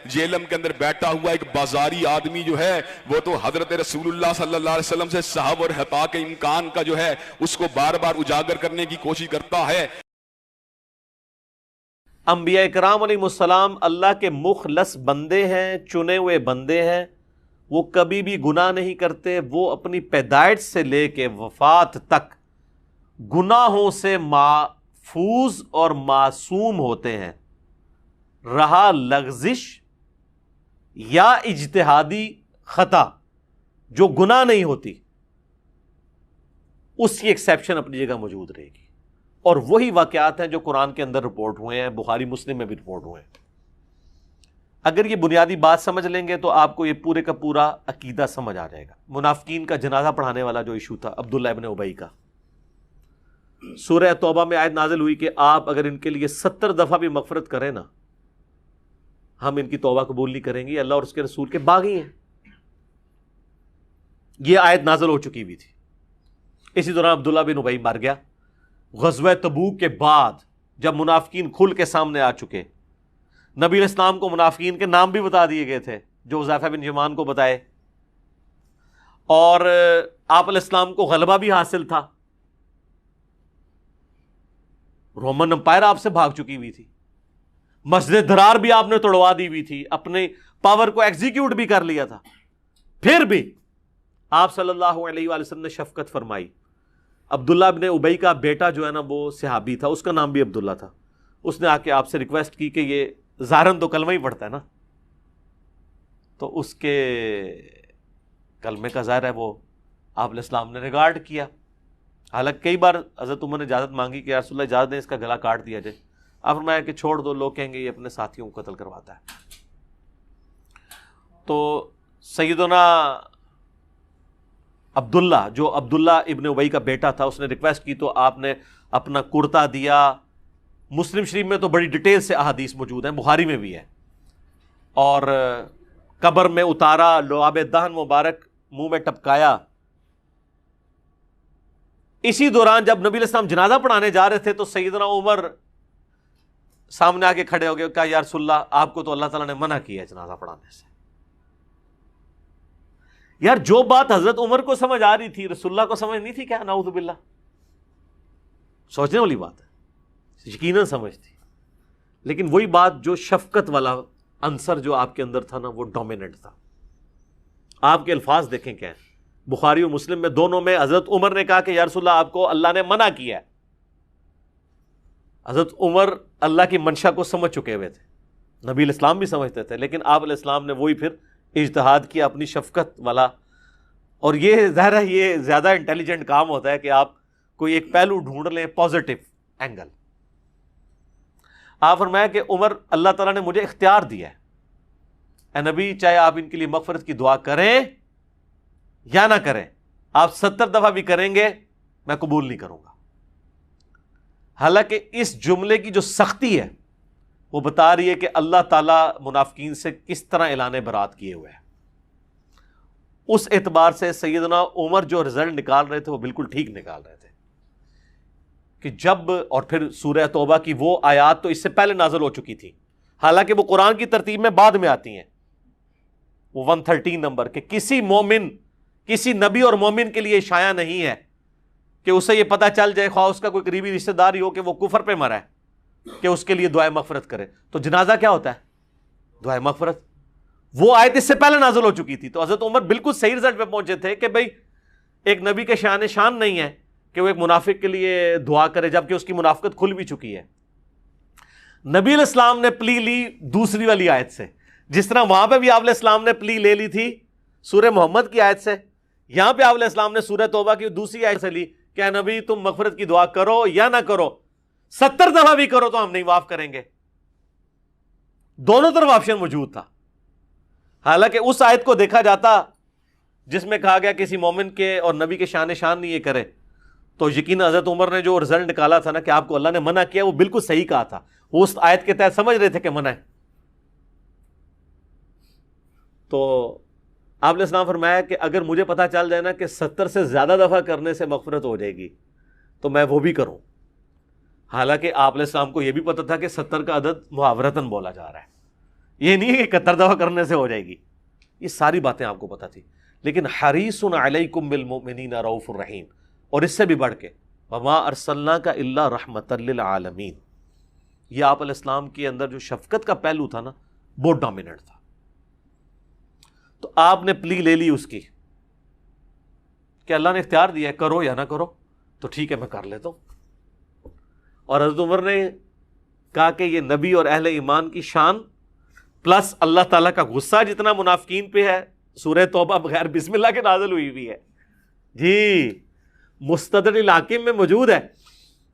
جیلم کے اندر بیٹھا ہوا ایک بازاری آدمی جو ہے وہ تو حضرت رسول اللہ صلی اللہ علیہ وسلم سے صحب اور حتا کے امکان کا جو ہے اس کو بار بار اجاگر کرنے کی کوشش کرتا ہے۔ انبیاء کرام علیہ السلام اللہ کے مخلص بندے ہیں، چنے ہوئے بندے ہیں، وہ کبھی بھی گناہ نہیں کرتے، وہ اپنی پیدائش سے لے کے وفات تک گناہوں سے محفوظ اور معصوم ہوتے ہیں۔ رہا لغزش یا اجتہادی خطا جو گناہ نہیں ہوتی، اس کی ایکسیپشن اپنی جگہ موجود رہے گی، اور وہی واقعات ہیں جو قرآن کے اندر رپورٹ ہوئے ہیں، بخاری مسلم میں بھی رپورٹ ہوئے ہیں۔ اگر یہ بنیادی بات سمجھ لیں گے تو آپ کو یہ پورے کا پورا عقیدہ سمجھ آ جائے گا۔ منافقین کا جنازہ پڑھانے والا جو ایشو تھا عبداللہ ابن ابی کا، سورہ توبہ میں آیت نازل ہوئی کہ آپ اگر ان کے لیے 70 دفعہ بھی مغفرت کریں نا، ہم ان کی توبہ قبول نہیں کریں گے، اللہ اور اس کے رسول کے باغی ہیں۔ یہ آیت نازل ہو چکی ہوئی تھی۔ اسی دوران عبداللہ بن ابی مر گیا۔ غزوہ تبوک کے بعد جب منافقین کھل کے سامنے آ چکے، نبی علیہ السلام کو منافقین کے نام بھی بتا دیے گئے تھے جو حذیفہ بن یمان کو بتائے، اور آپ علیہ السلام کو غلبہ بھی حاصل تھا۔ رومن امپائر آپ سے بھاگ چکی ہوئی تھی، مسجد درار بھی آپ نے توڑوا دی ہوئی تھی، اپنے پاور کو ایگزیکیوٹ بھی کر لیا تھا، پھر بھی آپ صلی اللہ علیہ وآلہ وسلم نے شفقت فرمائی۔ عبداللہ ابن ابی کا بیٹا جو ہے نا وہ صحابی تھا، اس کا نام بھی عبداللہ تھا، اس نے آ کے آپ سے ریکویسٹ کی کہ یہ ظاہراً تو کلمہ ہی پڑھتا ہے نا، تو اس کے کلمے کا ظاہر ہے وہ آپ علیہ السلام نے ریگارڈ کیا۔ حالانکہ کئی بار حضرت عمر نے اجازت مانگی کہ یا رسول اللہ اجازت دیں اس کا گلا کاٹ دیا جائے، آپ فرمایا کہ چھوڑ دو، لوگ کہیں گے یہ اپنے ساتھیوں کو قتل کرواتا ہے۔ تو سیدنا عبداللہ جو عبداللہ ابن ابی کا بیٹا تھا، اس نے ریکویسٹ کی تو آپ نے اپنا کرتا دیا۔ مسلم شریف میں تو بڑی ڈیٹیل سے احادیث موجود ہیں، بخاری میں بھی ہے، اور قبر میں اتارا، لعاب دہن مبارک منہ میں ٹپکایا۔ اسی دوران جب نبی علیہ السلام جنازہ پڑھانے جا رہے تھے تو سیدنا عمر سامنے آ کے کھڑے ہو گئے، کہا یا رسول اللہ آپ کو تو اللہ تعالیٰ نے منع کیا ہے جنازہ پڑھانے سے۔ یار جو بات حضرت عمر کو سمجھ آ رہی تھی رسول اللہ کو سمجھ نہیں تھی کیا؟ نعوذ باللہ، سوچنے والی بات ہے، یقیناً سمجھ تھی، لیکن وہی بات جو شفقت والا عنصر جو آپ کے اندر تھا نا وہ ڈومیننٹ تھا۔ آپ کے الفاظ دیکھیں کیا ہیں، بخاری و مسلم میں دونوں میں حضرت عمر نے کہا کہ یا رسول اللہ آپ کو اللہ نے منع کیا ہے۔ حضرت عمر اللہ کی منشا کو سمجھ چکے ہوئے تھے، نبی علیہ السلام بھی سمجھتے تھے، لیکن آپ علیہ السلام نے وہی پھر اجتہاد کیا اپنی شفقت والا۔ اور یہ ظاہر ہے یہ زیادہ انٹیلیجنٹ کام ہوتا ہے کہ آپ کوئی ایک پہلو ڈھونڈ لیں، پازیٹیو اینگل۔ آپ فرمایا کہ عمر اللہ تعالیٰ نے مجھے اختیار دیا ہے، اے نبی چاہے آپ ان کے لیے مغفرت کی دعا کریں یا نہ کریں، آپ 70 دفعہ بھی کریں گے میں قبول نہیں کروں گا۔ حالانکہ اس جملے کی جو سختی ہے وہ بتا رہی ہے کہ اللہ تعالیٰ منافقین سے کس طرح اعلان برات کیے ہوئے ہیں۔ اس اعتبار سے سیدنا عمر جو رزلٹ نکال رہے تھے وہ بالکل ٹھیک نکال رہے تھے کہ جب، اور پھر سورہ توبہ کی وہ آیات تو اس سے پہلے نازل ہو چکی تھی، حالانکہ وہ قرآن کی ترتیب میں بعد میں آتی ہیں، وہ 113 نمبر، کہ کسی مومن، کسی نبی اور مومن کے لیے شایع نہیں ہے کہ اسے یہ پتہ چل جائے، خواہ اس کا کوئی قریبی رشتہ دار ہی ہو کہ وہ کفر پہ مرا ہے، کہ اس کے لیے دعائے مغفرت کرے۔ تو جنازہ کیا ہوتا ہے؟ دعائے مغفرت۔ وہ آیت اس سے پہلے نازل ہو چکی تھی، تو حضرت عمر بالکل صحیح رزلٹ پہ پہنچے تھے کہ بھئی ایک نبی کے شان نہیں ہے کہ وہ ایک منافق کے لیے دعا کرے، جبکہ اس کی منافقت کھل بھی چکی ہے۔ نبی علیہ السلام نے پلی لی دوسری والی آیت سے، جس طرح وہاں پہ بھی آپ علیہ السلام نے پلی لے لی تھی سورہ محمد کی آیت سے، یہاں پہ آپ علیہ السلام نے سورہ توبہ کی دوسری آیت سے لی کہ اے نبی تم مغفرت کی دعا کرو یا نہ کرو، 70 دفعہ بھی کرو تو ہم نہیں معاف کریں گے۔ دونوں طرف آپشن موجود تھا۔ حالانکہ اس آیت کو دیکھا جاتا جس میں کہا گیا کسی مومن کے اور نبی کے شان نہیں یہ کرے، تو یقین حضرت عمر نے جو رزلٹ نکالا تھا نا کہ آپ کو اللہ نے منع کیا، وہ بالکل صحیح کہا تھا، وہ اس آیت کے تحت سمجھ رہے تھے کہ منع ہے۔ تو آپ نے اسلام فرمایا کہ اگر مجھے پتا چل جائے نا کہ 70 سے زیادہ دفعہ کرنے سے مغفرت ہو جائے گی تو میں وہ بھی کروں۔ حالانکہ آپ علیہ السلام کو یہ بھی پتا تھا کہ 70 کا عدد محاورتاً بولا جا رہا ہے، یہ نہیں ہے کہ 71 دفعہ کرنے سے ہو جائے گی، یہ ساری باتیں آپ کو پتہ تھی. لیکن حریص علیکم بالمؤمنین رؤوف الرحیم، اور اس سے بھی بڑھ کے وما ارسلناک الا رحمۃ للعالمین، یہ آپ علیہ السلام کے اندر جو شفقت کا پہلو تھا نا بہت ڈومیننٹ تھا. تو آپ نے پلی لے لی اس کی کہ اللہ نے اختیار دیا ہے کرو یا نہ کرو، تو ٹھیک ہے میں کر لیتا ہوں. اور حضرت عمر نے کہا کہ یہ نبی اور اہل ایمان کی شان پلس اللہ تعالیٰ کا غصہ جتنا منافقین پہ ہے، سورہ توبہ بغیر بسم اللہ کے نازل ہوئی ہوئی ہے جی، مستدرک الحاکم میں موجود ہے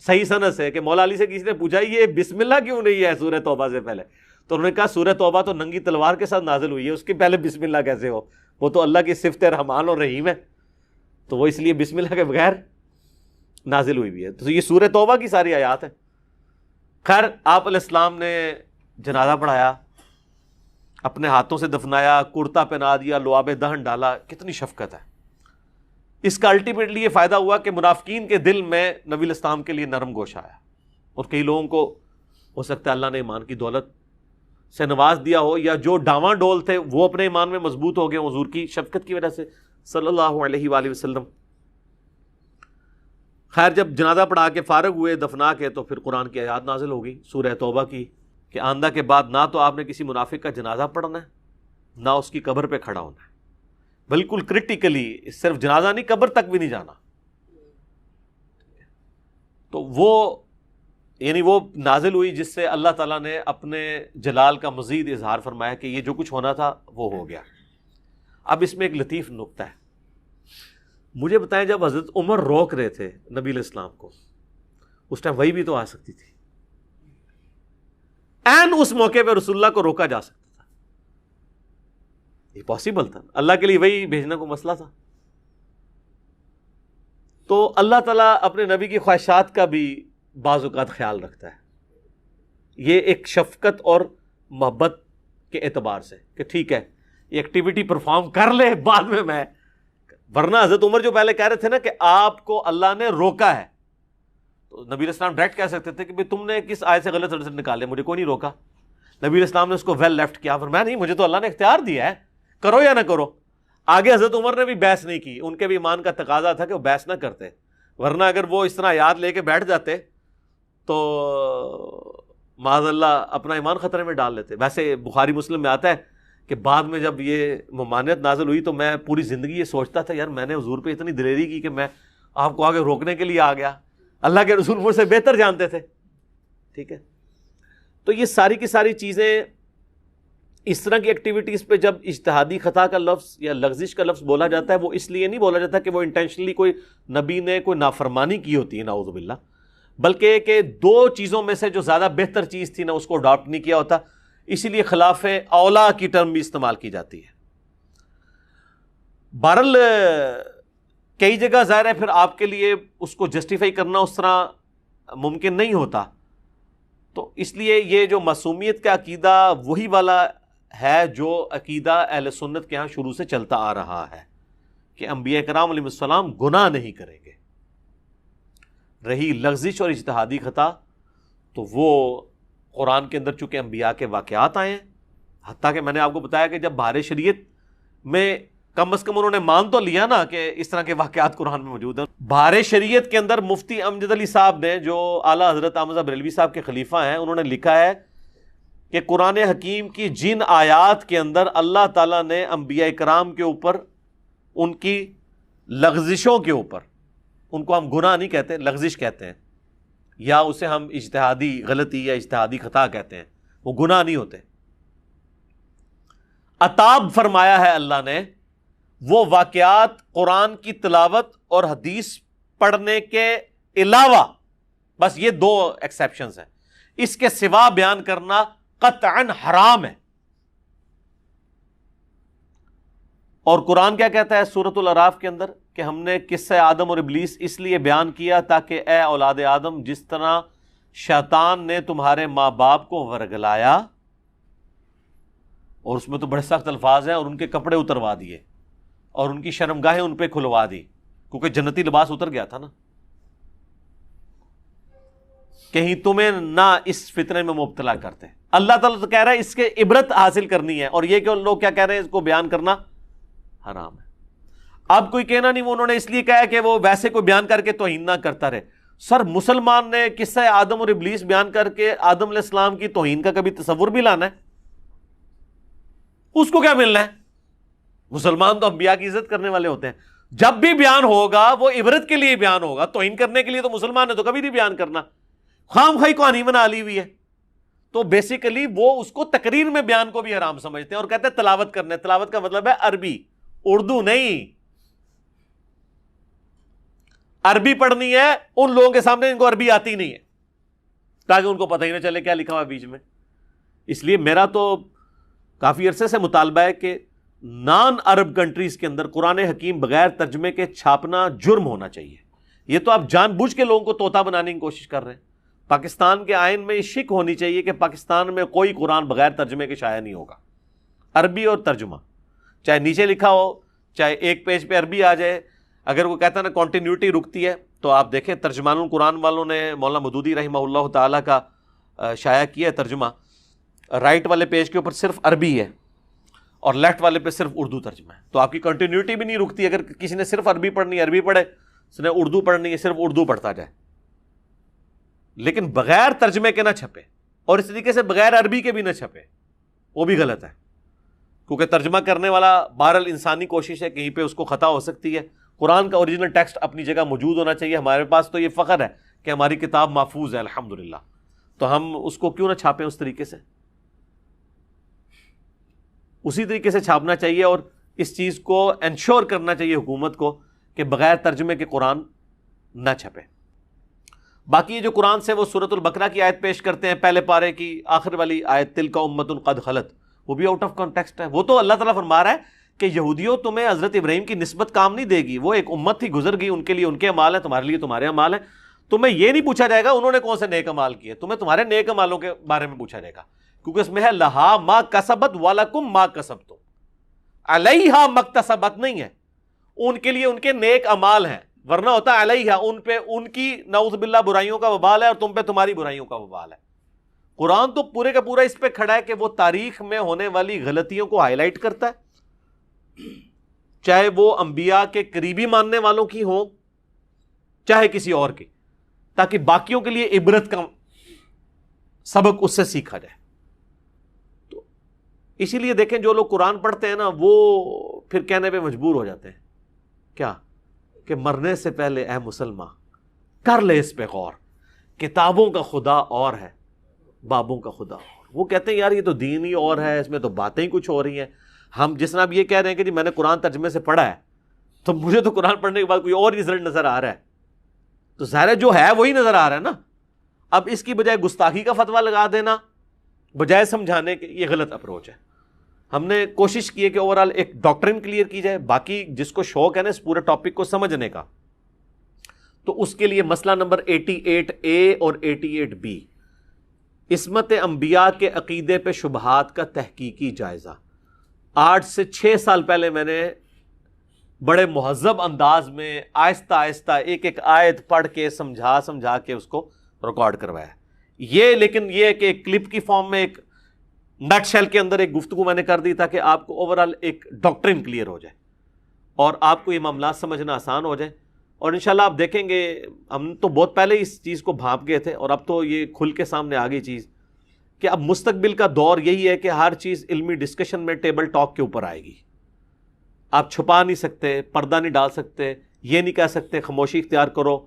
صحیح سند سے کہ مولا علی سے کسی نے پوچھا یہ بسم اللہ کیوں نہیں ہے سورہ توبہ سے پہلے، تو انہوں نے کہا سورہ توبہ تو ننگی تلوار کے ساتھ نازل ہوئی ہے، اس کے پہلے بسم اللہ کیسے ہو؟ وہ تو اللہ کی صفت رحمان اور رحیم ہے، تو وہ اس لیے بسم اللہ کے بغیر نازل ہوئی ہوئی ہے. تو یہ سورہ توبہ کی ساری آیات ہیں. خیر آپ علیہ السلام نے جنازہ پڑھایا، اپنے ہاتھوں سے دفنایا، کرتا پہنا دیا، لعاب دہن ڈالا، کتنی شفقت ہے. اس کا الٹیمیٹلی یہ فائدہ ہوا کہ منافقین کے دل میں نبی علیہ السلام کے لیے نرم گوش آیا، اور کئی لوگوں کو ہو سکتا ہے اللہ نے ایمان کی دولت سے نواز دیا ہو، یا جو ڈاواں ڈول تھے وہ اپنے ایمان میں مضبوط ہو گئے حضور کی شفقت کی وجہ سے صلی اللہ علیہ وآلہ وسلم. خیر جب جنازہ پڑھا کے فارغ ہوئے دفنا کے، تو پھر قرآن کی آیات نازل ہو گئی سورہ توبہ کی کہ آندہ کے بعد نہ تو آپ نے کسی منافق کا جنازہ پڑھنا ہے، نہ اس کی قبر پہ کھڑا ہونا ہے، بالکل کرٹیکلی صرف جنازہ نہیں قبر تک بھی نہیں جانا. تو وہ یعنی وہ نازل ہوئی جس سے اللہ تعالیٰ نے اپنے جلال کا مزید اظہار فرمایا کہ یہ جو کچھ ہونا تھا وہ ہو گیا. اب اس میں ایک لطیف نکتہ ہے، مجھے بتائیں جب حضرت عمر روک رہے تھے نبی علیہ السلام کو، اس ٹائم وہی بھی تو آ سکتی تھی، این اس موقع پہ رسول اللہ کو روکا جا سکتا تھا، یہ پاسبل تھا، اللہ کے لیے وہی بھیجنا کو مسئلہ تھا. تو اللہ تعالیٰ اپنے نبی کی خواہشات کا بھی بعض اوقات خیال رکھتا ہے، یہ ایک شفقت اور محبت کے اعتبار سے کہ ٹھیک ہے یہ ایکٹیویٹی پرفارم کر لے بعد میں ورنہ حضرت عمر جو پہلے کہہ رہے تھے نا کہ آپ کو اللہ نے روکا ہے، تو نبی علیہ السلام ڈائریکٹ کہہ سکتے تھے کہ بھئی تم نے کس آیت سے غلط رزلٹ نکالے، مجھے کوئی نہیں روکا. نبی علیہ السلام نے اس کو ویل لیفٹ کیا، فرمایا نہیں مجھے تو اللہ نے اختیار دیا ہے، کرو یا نہ کرو. آگے حضرت عمر نے بھی بحث نہیں کی، ان کے بھی ایمان کا تقاضا تھا کہ وہ بحث نہ کرتے، ورنہ اگر وہ اس طرح یاد لے کے بیٹھ جاتے تو معاذ اللہ اپنا ایمان خطرے میں ڈال لیتے. ویسے بخاری مسلم میں آتا ہے کہ بعد میں جب یہ ممانعت نازل ہوئی تو میں پوری زندگی یہ سوچتا تھا یار میں نے حضور پہ اتنی دلیری کی کہ میں آپ کو آگے روکنے کے لیے آ گیا، اللہ کے رسول مجھ سے بہتر جانتے تھے. ٹھیک ہے، تو یہ ساری کی ساری چیزیں اس طرح کی ایکٹیویٹیز پہ جب اجتہادی خطا کا لفظ یا لغزش کا لفظ بولا جاتا ہے، وہ اس لیے نہیں بولا جاتا کہ وہ انٹینشنلی کوئی نبی نے کوئی نافرمانی کی ہوتی ہے نعوذ باللہ، بلکہ کہ دو چیزوں میں سے جو زیادہ بہتر چیز تھی نا اس کو اڈاپٹ نہیں کیا ہوتا، اسی لیے خلاف اولا کی ٹرم بھی استعمال کی جاتی ہے. بہرحال کئی جگہ ظاہر ہے پھر آپ کے لیے اس کو جسٹیفائی کرنا اس طرح ممکن نہیں ہوتا، تو اس لیے یہ جو معصومیت کا عقیدہ وہی والا ہے جو عقیدہ اہل سنت کے ہاں شروع سے چلتا آ رہا ہے کہ انبیاء کرام علیہ السلام گناہ نہیں کریں گے. رہی لغزش اور اجتہادی خطا تو وہ قرآن کے اندر چونکہ انبیاء کے واقعات آئے ہیں، حتیٰ کہ میں نے آپ کو بتایا کہ جب بہار شریعت میں کم از کم انہوں نے مان تو لیا نا کہ اس طرح کے واقعات قرآن میں موجود ہیں. بہار شریعت کے اندر مفتی امجد علی صاحب نے جو اعلیٰ حضرت احمد بریلوی صاحب کے خلیفہ ہیں، انہوں نے لکھا ہے کہ قرآن حکیم کی جن آیات کے اندر اللہ تعالیٰ نے انبیاء کرام کے اوپر ان کی لغزشوں کے اوپر، ان کو ہم گناہ نہیں کہتے لغزش کہتے ہیں، یا اسے ہم اجتہادی غلطی یا اجتہادی خطا کہتے ہیں، وہ گناہ نہیں ہوتے، عتاب فرمایا ہے اللہ نے وہ واقعات قرآن کی تلاوت اور حدیث پڑھنے کے علاوہ، بس یہ دو ایکسیپشنز ہیں، اس کے سوا بیان کرنا قطعاً حرام ہے. اور قرآن کیا کہتا ہے سورۃ الاعراف کے اندر کہ ہم نے قصہ آدم اور ابلیس اس لیے بیان کیا تاکہ اے اولاد آدم جس طرح شیطان نے تمہارے ماں باپ کو ورگلایا، اور اس میں تو بڑے سخت الفاظ ہیں، اور ان کے کپڑے اتروا دیے اور ان کی شرمگاہیں ان پہ کھلوا دی، کیونکہ جنتی لباس اتر گیا تھا نا، کہیں تمہیں نہ اس فتنے میں مبتلا کرتے. اللہ تعالیٰ تو کہہ رہا ہے اس کے عبرت حاصل کرنی ہے، اور یہ کہ لوگ کیا کہہ رہے ہیں اس کو بیان کرنا حرام ہے۔ اب کوئی کہنا نہیں وہ انہوں نے اس لیے کہا ہے کہ وہ ویسے کوئی بیان کر کے توہین نہ کرتا رہے۔ سر مسلمان نے قصہ آدم اور ابلیس بیان کر کے آدم علیہ السلام کی توہین کا کبھی تصور بھی لانا ہے؟ اس کو کیا ملنا ہے؟ مسلمان تو انبیاء کی عزت کرنے والے ہوتے ہیں، جب بھی بیان ہوگا وہ عبرت کے لیے بیان ہوگا، توہین کرنے کے لیے تو مسلمان نے تو کبھی نہیں بیان کرنا، خام خواہی کہانی بنا لی ہوئی ہے۔ تو بیسیکلی وہ اس کو تقریر میں بیان کو بھی حرام سمجھتے ہیں اور کہتے ہیں تلاوت کرنے، تلاوت کا مطلب ہے عربی، اردو نہیں۔ عربی پڑھنی ہے ان لوگوں کے سامنے ان کو عربی آتی نہیں ہے، تاکہ ان کو پتہ ہی نہ چلے کیا لکھا ہوا بیچ میں۔ اس لیے میرا تو کافی عرصے سے مطالبہ ہے کہ نان عرب کنٹریز کے اندر قرآن حکیم بغیر ترجمے کے چھاپنا جرم ہونا چاہیے۔ یہ تو آپ جان بوجھ کے لوگوں کو طوطا بنانے کی کوشش کر رہے ہیں۔ پاکستان کے آئین میں یہ شک ہونی چاہیے کہ پاکستان میں کوئی قرآن بغیر ترجمے کے شائع نہیں ہوگا، عربی اور ترجمہ، چاہے نیچے لکھا ہو چاہے ایک پیج پہ عربی آ جائے۔ اگر وہ کہتا ہے نا کنٹینیوٹی رکتی ہے، تو آپ دیکھیں ترجمان القرآن والوں نے مولانا مودودی رحمہ اللہ تعالیٰ کا شائع کیا ہے ترجمہ، رائٹ والے پیج کے اوپر صرف عربی ہے اور لیفٹ والے پہ صرف اردو ترجمہ ہے، تو آپ کی کنٹینیوٹی بھی نہیں رکتی۔ اگر کسی نے صرف عربی پڑھنی ہے عربی پڑھے، اس نے اردو پڑھنی ہے صرف اردو پڑھتا جائے، لیکن بغیر ترجمے کے نہ چھپے، اور اس طریقے سے بغیر عربی کے بھی نہ چھپے، وہ بھی غلط ہے، کیونکہ ترجمہ کرنے والا بہرحال انسانی کوشش ہے، کہیں پہ اس کو خطا ہو سکتی ہے۔ قرآن کا اوریجنل ٹیکسٹ اپنی جگہ موجود ہونا چاہیے۔ ہمارے پاس تو یہ فخر ہے کہ ہماری کتاب محفوظ ہے الحمدللہ، تو ہم اس کو کیوں نہ چھاپیں اس طریقے سے؟ اسی طریقے سے چھاپنا چاہیے، اور اس چیز کو انشور کرنا چاہیے حکومت کو کہ بغیر ترجمے کے قرآن نہ چھپے۔ باقی یہ جو قرآن سے وہ سورۃ البقرہ کی آیت پیش کرتے ہیں، پہلے پارے کی آخر والی آیت تلک امۃ قد خلت، وہ بھی آؤٹ آف کانٹیکسٹ ہے۔ وہ تو اللہ تعالیٰ فرما رہا ہے کہ یہودیوں تمہیں حضرت ابراہیم کی نسبت کام نہیں دے گی، وہ ایک امت تھی گزر گئی، ان کے لیے ان کے اعمال ہیں، تمہارے لیے تمہارے اعمال ہیں۔ تمہیں یہ نہیں پوچھا جائے گا انہوں نے کون سے نیک اعمال کیے، تمہیں تمہارے نیک اعمالوں کے بارے میں پوچھا جائے گا، کیونکہ اس میں ہے لہا ما کسبت ولکم ما کسبتم، علیہا مکتسبت نہیں ہے، ان کے لیے ان کے نیک اعمال ہیں، ورنہ ہوتا ہے علیہا، ان پہ ان کی نعوذ باللہ برائیوں کا وبال ہے اور تم پہ تمہاری برائیوں کا وبال ہے۔ قرآن تو پورے کا پورا اس پہ کھڑا ہے کہ وہ تاریخ میں ہونے والی غلطیوں کو ہائی لائٹ کرتا ہے، چاہے وہ انبیاء کے قریبی ماننے والوں کی ہوں چاہے کسی اور کی، تاکہ باقیوں کے لیے عبرت کا سبق اس سے سیکھا جائے۔ تو اسی لیے دیکھیں جو لوگ قرآن پڑھتے ہیں نا، وہ پھر کہنے پہ مجبور ہو جاتے ہیں کیا کہ مرنے سے پہلے اے مسلمان کر لے اس پہ غور، کتابوں کا خدا اور ہے بابوں کا خدا اور۔ وہ کہتے ہیں یار یہ تو دین ہی اور ہے، اس میں تو باتیں ہی کچھ ہو رہی ہیں۔ ہم جس طرح اب یہ کہہ رہے ہیں کہ جی میں نے قرآن ترجمے سے پڑھا ہے، تو مجھے تو قرآن پڑھنے کے بعد کوئی اور رزلٹ نظر آ رہا ہے، تو ظاہر جو ہے وہی نظر آ رہا ہے نا۔ اب اس کی بجائے گستاخی کا فتویٰ لگا دینا بجائے سمجھانے کے، یہ غلط اپروچ ہے۔ ہم نے کوشش کی ہے کہ اوورآل ایک ڈاکٹرن کلیئر کی جائے، باقی جس کو شوق ہے نا اس پورے ٹاپک کو سمجھنے کا، تو اس کے لیے مسئلہ نمبر 88A اور 88B، عصمت انبیاء کے عقیدے پہ شبہات کا تحقیقی جائزہ۔ 8 سے 6 سال پہلے میں نے بڑے مہذب انداز میں آہستہ آہستہ ایک ایک آیت پڑھ کے سمجھا کے اس کو ریکارڈ کروایا۔ یہ لیکن یہ ہے کہ ایک کلپ کی فارم میں ایک نٹ شیل کے اندر ایک گفتگو میں نے کر دی تاکہ آپ کو اوورآل ایک ڈاکٹرن کلیئر ہو جائے اور آپ کو یہ معاملات سمجھنا آسان ہو جائے۔ اور انشاءاللہ آپ دیکھیں گے، ہم تو بہت پہلے اس چیز کو بھانپ گئے تھے اور اب تو یہ کھل کے سامنے آ گئی چیز کہ اب مستقبل کا دور یہی ہے کہ ہر چیز علمی ڈسکشن میں ٹیبل ٹاک کے اوپر آئے گی۔ آپ چھپا نہیں سکتے، پردہ نہیں ڈال سکتے، یہ نہیں کہہ سکتے خاموشی اختیار کرو،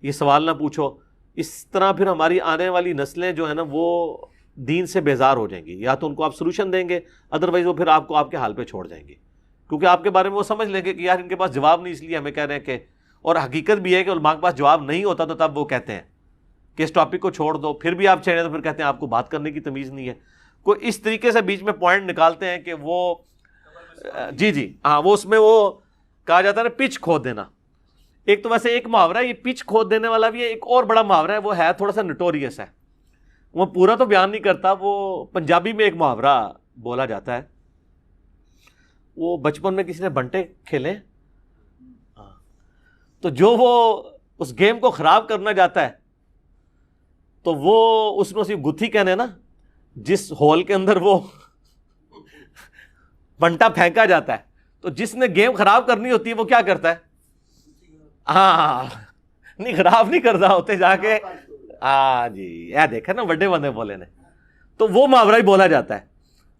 یہ سوال نہ پوچھو۔ اس طرح پھر ہماری آنے والی نسلیں جو ہیں نا وہ دین سے بیزار ہو جائیں گی، یا تو ان کو آپ سلوشن دیں گے، ادروائز وہ پھر آپ کو آپ کے حال پہ چھوڑ جائیں گے، کیونکہ آپ کے بارے میں وہ سمجھ لیں گے کہ یار ان کے پاس جواب نہیں، اس لیے ہمیں کہہ رہے ہیں کہ، اور حقیقت بھی ہے کہ علماء کے پاس جواب نہیں ہوتا تو تب وہ کہتے ہیں کہ اس ٹاپک کو چھوڑ دو، پھر بھی آپ چھیڑیں تو پھر کہتے ہیں آپ کو بات کرنے کی تمیز نہیں ہے۔ کوئی اس طریقے سے بیچ میں پوائنٹ نکالتے ہیں کہ وہ جی ہاں، وہ اس میں وہ کہا جاتا ہے نا پچ کھود دینا۔ ایک تو ویسے ایک محاورہ ہے یہ پچ کھود دینے والا بھی ہے، ایک اور بڑا محاورہ ہے وہ ہے تھوڑا سا نوٹوریس ہے، وہ پورا تو بیان نہیں کرتا، وہ پنجابی میں ایک محاورہ بولا جاتا ہے۔ وہ بچپن میں کسی نے بنٹے کھیلے تو جو وہ اس گیم کو خراب کرنا جاتا ہے تو وہ اس میں اسی گتھی کہنے نا جس ہول کے اندر وہ پنٹا پھینکا جاتا ہے تو جس نے گیم خراب کرنی ہوتی ہے وہ کیا کرتا ہے؟ ہاں نہیں خراب نہیں کرتا ہوتے جا کے، ہاں جی یہ دیکھا نا بڑے بندے بولے نے، تو وہ محاورہ ہی بولا جاتا ہے۔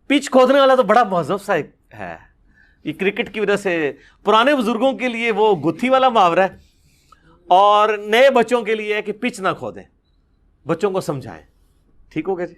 پچ کھودنے والا تو بڑا مہذب سا ہے، یہ کرکٹ کی وجہ سے پرانے بزرگوں کے لیے وہ گتھی والا محاورہ ہے، اور نئے بچوں کے لیے ہے کہ پچ نہ کھودیں، بچوں کو سمجھائیں۔ ٹھیک ہو گیا جی؟